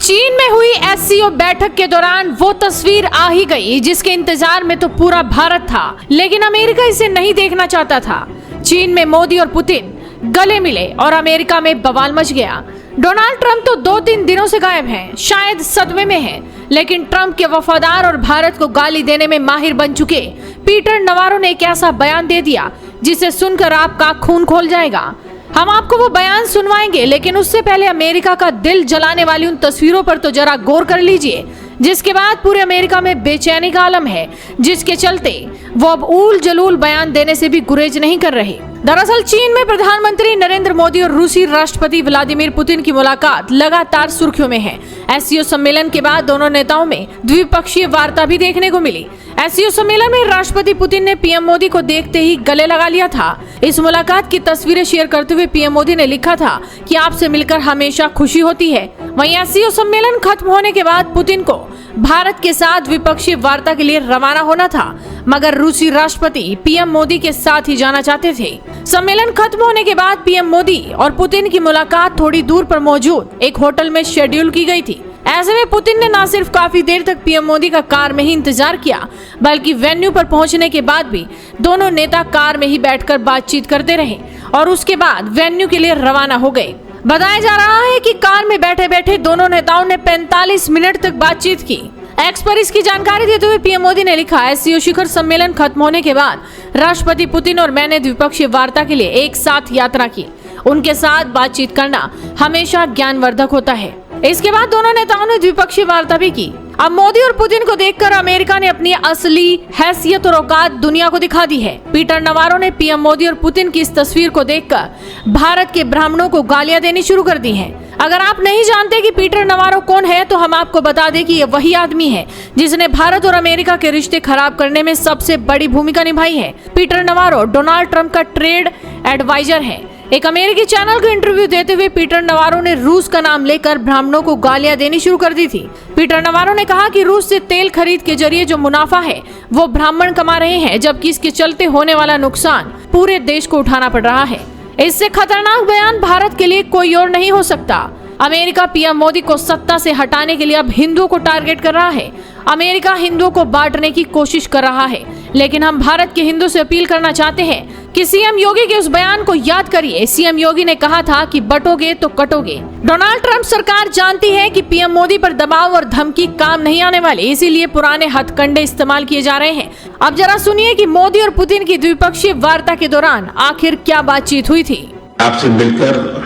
चीन में हुई एससीओ बैठक के दौरान वो तस्वीर आ ही गई जिसके इंतजार में तो पूरा भारत था, लेकिन अमेरिका इसे नहीं देखना चाहता था। चीन में मोदी और पुतिन गले मिले और अमेरिका में बवाल मच गया। डोनाल्ड ट्रंप तो 2-3 दिनों से गायब हैं, शायद सदमे में हैं, लेकिन ट्रंप के वफादार और भारत को गाली देने में माहिर बन चुके पीटर नवारो ने एक ऐसा बयान दे दिया जिसे सुनकर आपका खून खोल जाएगा। हम आपको वो बयान सुनवाएंगे, लेकिन उससे पहले अमेरिका का दिल जलाने वाली उन तस्वीरों पर तो जरा गौर कर लीजिए, जिसके बाद पूरे अमेरिका में बेचैनी का आलम है, जिसके चलते वो अब उल जलूल बयान देने से भी गुरेज नहीं कर रहे। दरअसल चीन में प्रधानमंत्री नरेंद्र मोदी और रूसी राष्ट्रपति व्लादिमीर पुतिन की मुलाकात लगातार सुर्खियों में है। एससीओ सम्मेलन के बाद दोनों नेताओं में द्विपक्षीय वार्ता भी देखने को मिली। एससीओ सम्मेलन में राष्ट्रपति पुतिन ने पीएम मोदी को देखते ही गले लगा लिया था। इस मुलाकात की तस्वीरें शेयर करते हुए पीएम मोदी ने लिखा था कि आपसे मिलकर हमेशा खुशी होती है। वहीं एससीओ सम्मेलन खत्म होने के बाद पुतिन को भारत के साथ द्विपक्षीय वार्ता के लिए रवाना होना था, मगर रूसी राष्ट्रपति पीएम मोदी के साथ ही जाना चाहते थे। सम्मेलन खत्म होने के बाद पीएम मोदी और पुतिन की मुलाकात थोड़ी दूर पर मौजूद एक होटल में शेड्यूल की गई थी। ऐसे में पुतिन ने न सिर्फ काफी देर तक पीएम मोदी का कार में ही इंतजार किया, बल्कि वेन्यू पर पहुंचने के बाद भी दोनों नेता कार में ही बैठकर बातचीत करते रहे और उसके बाद वेन्यू के लिए रवाना हो गए। बताया जा रहा है कि कार में बैठे बैठे दोनों नेताओं ने 45 मिनट तक बातचीत की। एक्स पर इसकी जानकारी देते हुए पीएम मोदी ने लिखा, एससीओ शिखर सम्मेलन खत्म होने के बाद राष्ट्रपति पुतिन और मैंने द्विपक्षीय वार्ता के लिए एक साथ यात्रा की। उनके साथ बातचीत करना हमेशा ज्ञानवर्धक होता है। इसके बाद दोनों नेताओं ने द्विपक्षीय वार्ता भी की। अब मोदी और पुतिन को देखकर अमेरिका ने अपनी असली हैसियत और औकात दुनिया को दिखा दी है। पीटर नवारो ने पीएम मोदी और पुतिन की इस तस्वीर को देखकर भारत के ब्राह्मणों को गालियां देनी शुरू कर दी हैं। अगर आप नहीं जानते कि पीटर नवारो कौन है, तो हम आपको बता दें कि ये वही आदमी है जिसने भारत और अमेरिका के रिश्ते खराब करने में सबसे बड़ी भूमिका निभाई है। पीटर नवारो डोनाल्ड ट्रंप का ट्रेड एडवाइजर है। एक अमेरिकी चैनल को इंटरव्यू देते हुए पीटर नवारो ने रूस का नाम लेकर ब्राह्मणों को गालियां देनी शुरू कर दी थी। पीटर नवारो ने कहा कि रूस से तेल खरीद के जरिए जो मुनाफा है वो ब्राह्मण कमा रहे हैं, जबकि इसके चलते होने वाला नुकसान पूरे देश को उठाना पड़ रहा है। इससे खतरनाक बयान भारत के लिए कोई और नहीं हो सकता। अमेरिका पीएम मोदी को सत्ता से हटाने के लिए अब हिंदुओं को टारगेट कर रहा है। अमेरिका हिंदुओं को बांटने की कोशिश कर रहा है, लेकिन हम भारत के हिंदू से अपील करना चाहते हैं कि सीएम योगी के उस बयान को याद करिए। सीएम योगी ने कहा था कि बटोगे तो कटोगे। डोनाल्ड ट्रंप सरकार जानती है कि पीएम मोदी पर दबाव और धमकी काम नहीं आने वाले, इसीलिए पुराने हथकंडे इस्तेमाल किए जा रहे हैं। अब जरा सुनिए कि मोदी और पुतिन की द्विपक्षीय वार्ता के दौरान आखिर क्या बातचीत हुई थी। आपसे मिलकर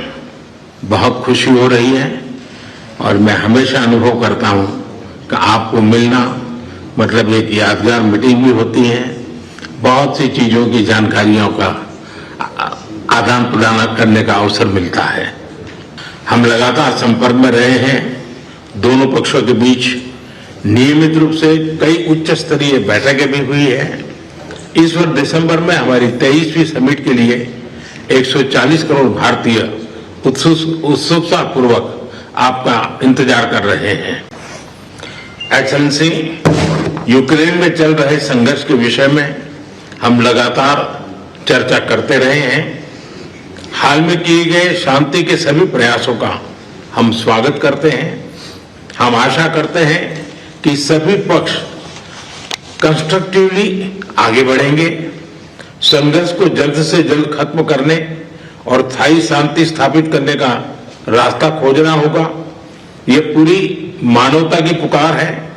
बहुत खुशी हो रही है और मैं हमेशा अनुभव करता हूं कि आपको मिलना मतलब एक यादगार मीटिंग भी होती है। बहुत सी चीजों की जानकारियों का आदान प्रदान करने का अवसर मिलता है। हम लगातार संपर्क में रहे हैं। दोनों पक्षों के बीच नियमित रूप से कई उच्च स्तरीय बैठकें भी हुई है। इस वर्ष दिसंबर में हमारी 23वीं समिट के लिए 140 करोड़ भारतीय उत्सुकता पूर्वक आपका इंतजार कर रहे हैं। एक्सेलेंसी, यूक्रेन में चल रहे संघर्ष के विषय में हम लगातार चर्चा करते रहे हैं। हाल में किए गए शांति के सभी प्रयासों का हम स्वागत करते हैं। हम आशा करते हैं कि सभी पक्ष कंस्ट्रक्टिवली आगे बढ़ेंगे। संघर्ष को जल्द से जल्द खत्म करने और स्थायी शांति स्थापित करने का रास्ता खोजना होगा। यह पूरी मानवता की पुकार है।